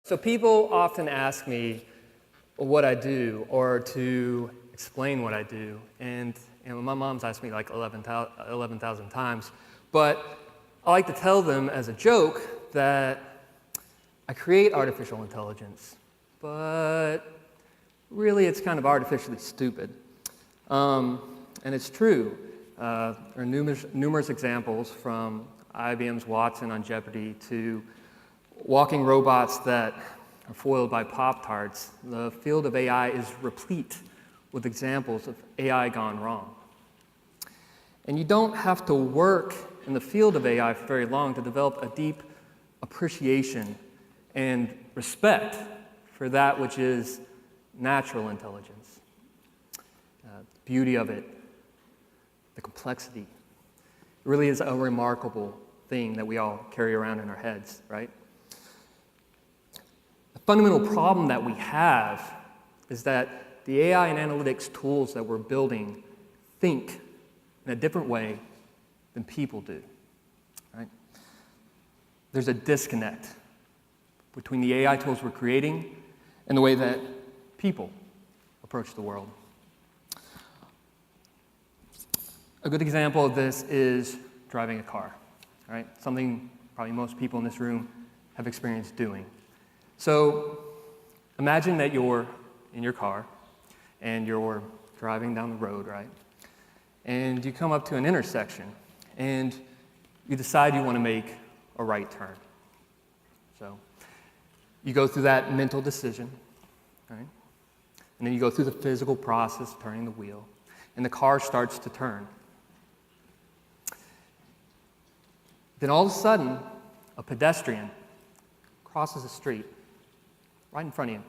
So people often ask me what I do or to explain what I do. And my mom's asked me like 11,000 times. But I like to tell them as a joke that I create artificial intelligence. But really, it's kind of artificially stupid. And it's true. There are numerous examples from IBM's Watson on Jeopardy to walking robots that are foiled by Pop-Tarts. The field of AI is replete with examples of AI gone wrong. And you don't have to work in the field of AI for very long to develop a deep appreciation and respect for that which is natural intelligence. The beauty of it, the complexity. It really is a remarkable thing that we all carry around in our heads, right? The fundamental problem that we have is that the AI and analytics tools that we're building think in a different way than people do, right? There's a disconnect between the AI tools we're creating and the way that people approach the world. A good example of this is driving a car, right? Something probably most people in this room have experienced doing. So imagine that you're in your car and you're driving down the road, right? And you come up to an intersection and you decide you want to make a right turn. So you go through that mental decision, right? And then you go through the physical process of turning the wheel, and the car starts to turn. Then all of a sudden, a pedestrian crosses the street right in front of you.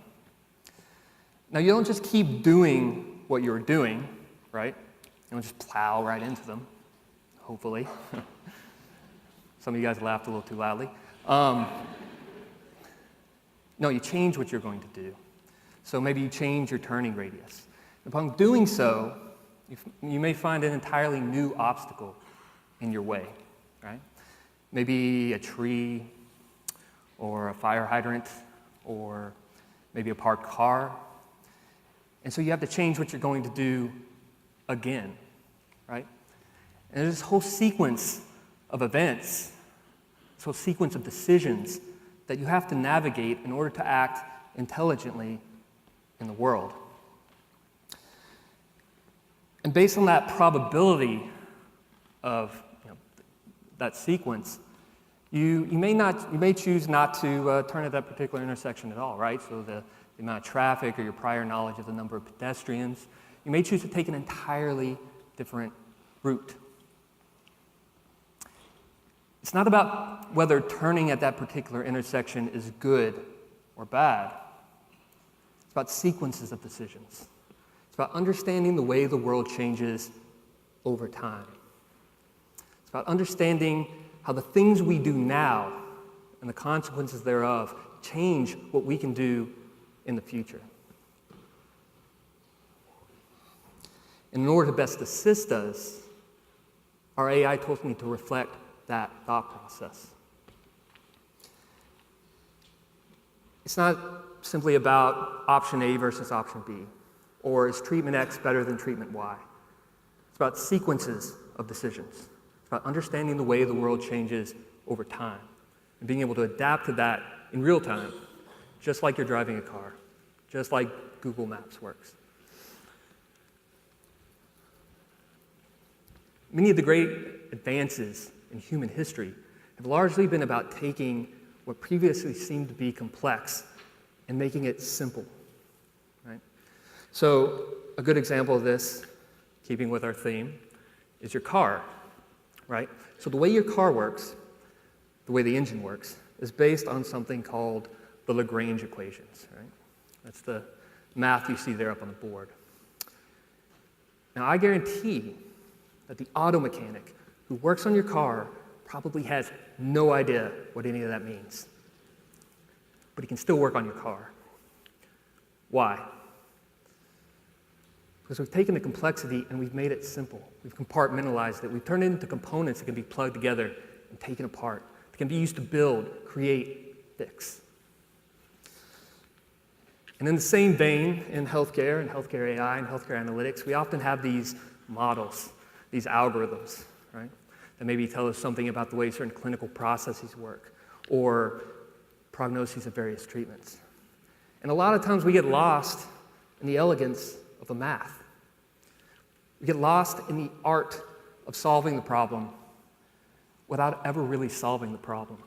Now, you don't just keep doing what you were doing, right? You don't just plow right into them, hopefully. Some of you guys laughed a little too loudly. No, you change what you're going to do. So maybe you change your turning radius. Upon doing so, you may find an entirely new obstacle in your way, right? Maybe a tree, or a fire hydrant, or maybe a parked car. And so you have to change what you're going to do again, right? And there's this whole sequence of events, this whole sequence of decisions that you have to navigate in order to act intelligently in the world. And based on that probability of that sequence, you may choose not to turn at that particular intersection at all, right? So the amount of traffic or your prior knowledge of the number of pedestrians, you may choose to take an entirely different route. It's not about whether turning at that particular intersection is good or bad. It's about sequences of decisions. It's about understanding the way the world changes over time. It's about understanding how the things we do now and the consequences thereof change what we can do in the future. And in order to best assist us, our AI tools need to reflect that thought process. It's not simply about option A versus option B, or is treatment X better than treatment Y? It's about sequences of decisions. It's about understanding the way the world changes over time and being able to adapt to that in real time, just like you're driving a car, just like Google Maps works. Many of the great advances in human history have largely been about taking what previously seemed to be complex and making it simple, right? So a good example of this, keeping with our theme, is your car, right? So the way your car works, the way the engine works, is based on something called the Lagrange equations, right? That's the math you see there up on the board. Now, I guarantee that the auto mechanic who works on your car probably has no idea what any of that means. But he can still work on your car. Why? Because we've taken the complexity and we've made it simple. We've compartmentalized it. We've turned it into components that can be plugged together and taken apart. That can be used to build, create, fix. And in the same vein, in healthcare and healthcare AI and healthcare analytics, we often have these models, these algorithms, right, that maybe tell us something about the way certain clinical processes work or prognoses of various treatments. And a lot of times we get lost in the elegance of the math. We get lost in the art of solving the problem without ever really solving the problem.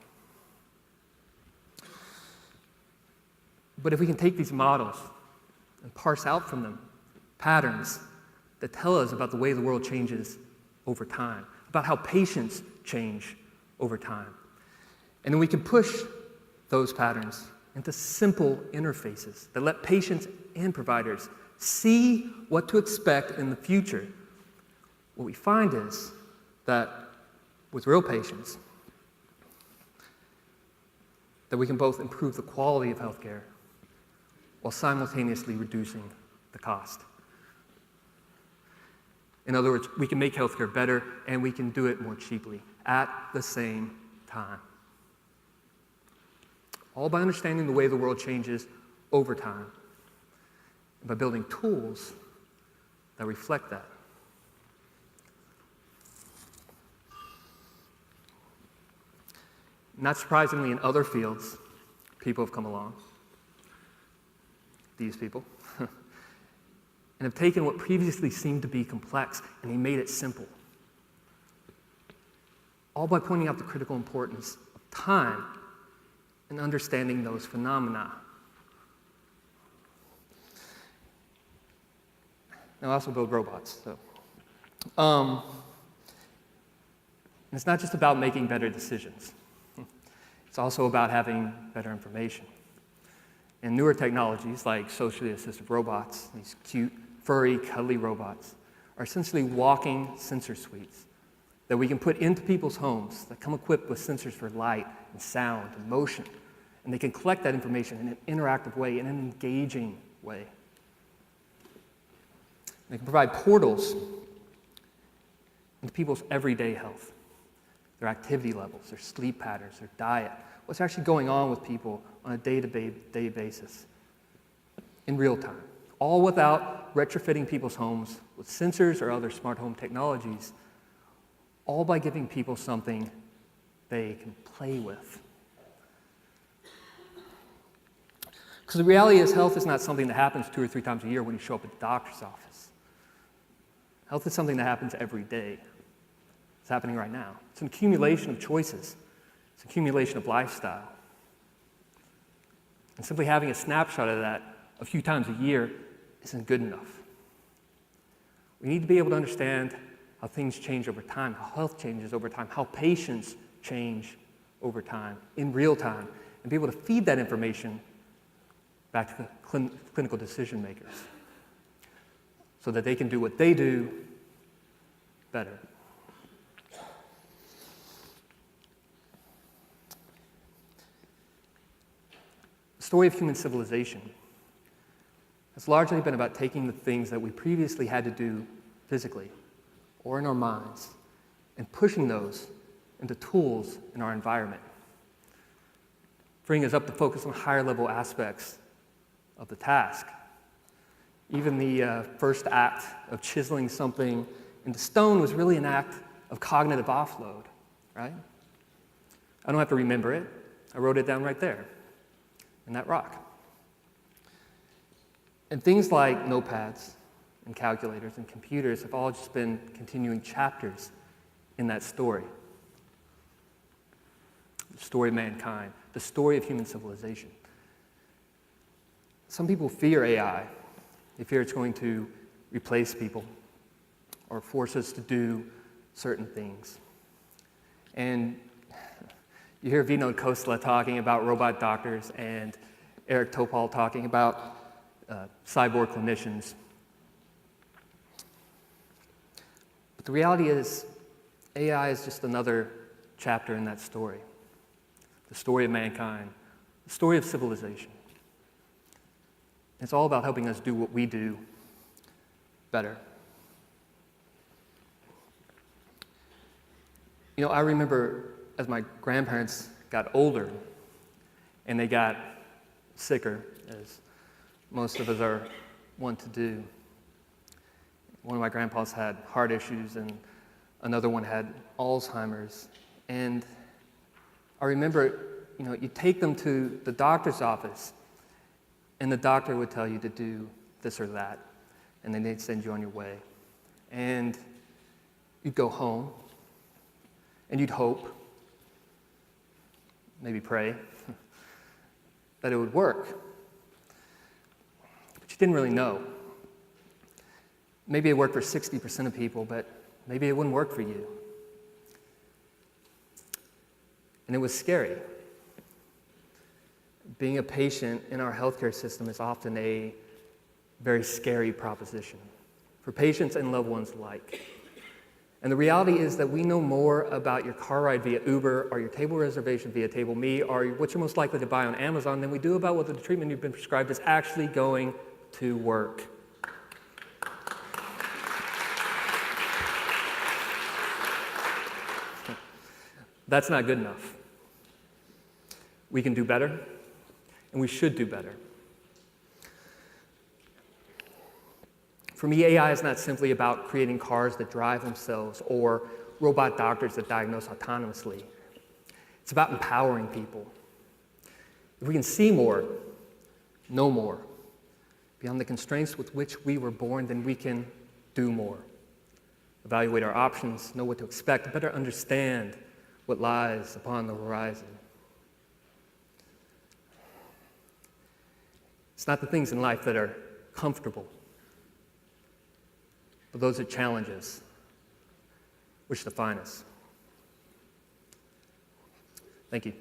But if we can take these models and parse out from them patterns that tell us about the way the world changes over time, about how patients change over time, and then we can push those patterns into simple interfaces that let patients and providers see what to expect in the future, what we find is that with real patients, that we can both improve the quality of healthcare while simultaneously reducing the cost. In other words, we can make healthcare better and we can do it more cheaply at the same time. All by understanding the way the world changes over time and by building tools that reflect that. Not surprisingly, in other fields, people have come along, these people, and have taken what previously seemed to be complex and they made it simple. All by pointing out the critical importance of time and understanding those phenomena. Now, I also build robots, so. And it's not just about making better decisions. It's also about having better information. And newer technologies like socially assistive robots, these cute, furry, cuddly robots, are essentially walking sensor suites that we can put into people's homes that come equipped with sensors for light and sound and motion. And they can collect that information in an interactive way, in an engaging way. They can provide portals into people's everyday health, their activity levels, their sleep patterns, their diet, what's actually going on with people on a day-to-day basis in real time, all without retrofitting people's homes with sensors or other smart home technologies, all by giving people something they can play with. Because the reality is health is not something that happens 2 or 3 times a year when you show up at the doctor's office. Health is something that happens every day. It's happening right now. It's an accumulation of choices. It's an accumulation of lifestyle. And simply having a snapshot of that a few times a year isn't good enough. We need to be able to understand how things change over time, how health changes over time, how patients change over time, in real time, and be able to feed that information back to the clinical decision makers so that they can do what they do better. The story of human civilization has largely been about taking the things that we previously had to do physically or in our minds and pushing those into tools in our environment, freeing us up to focus on higher level aspects of the task. Even the first act of chiseling something into stone was really an act of cognitive offload, right? I don't have to remember it. I wrote it down right there in that rock. And things like notepads and calculators and computers have all just been continuing chapters in that story. The story of mankind, the story of human civilization. Some people fear AI. They fear it's going to replace people or force us to do certain things. And you hear Vinod Khosla talking about robot doctors and Eric Topol talking about cyborg clinicians. But the reality is, AI is just another chapter in that story. The story of mankind, the story of civilization. It's all about helping us do what we do better. You know, I remember as my grandparents got older and they got sicker, as most of us are wont to do. One of my grandpas had heart issues, and another one had Alzheimer's. And I remember, you take them to the doctor's office, and the doctor would tell you to do this or that, and then they'd send you on your way. And you'd go home, and you'd hope, maybe pray, that it would work. But you didn't really know. Maybe it worked for 60% of people, but maybe it wouldn't work for you. And it was scary. Being a patient in our healthcare system is often a very scary proposition for patients and loved ones alike. And the reality is that we know more about your car ride via Uber or your table reservation via Table Me or what you're most likely to buy on Amazon than we do about whether the treatment you've been prescribed is actually going to work. That's not good enough. We can do better, and we should do better. For me, AI is not simply about creating cars that drive themselves or robot doctors that diagnose autonomously. It's about empowering people. If we can see more, know more, beyond the constraints with which we were born, then we can do more. Evaluate our options, know what to expect, better understand what lies upon the horizon. It's not the things in life that are comfortable, but those are challenges which define us. Thank you.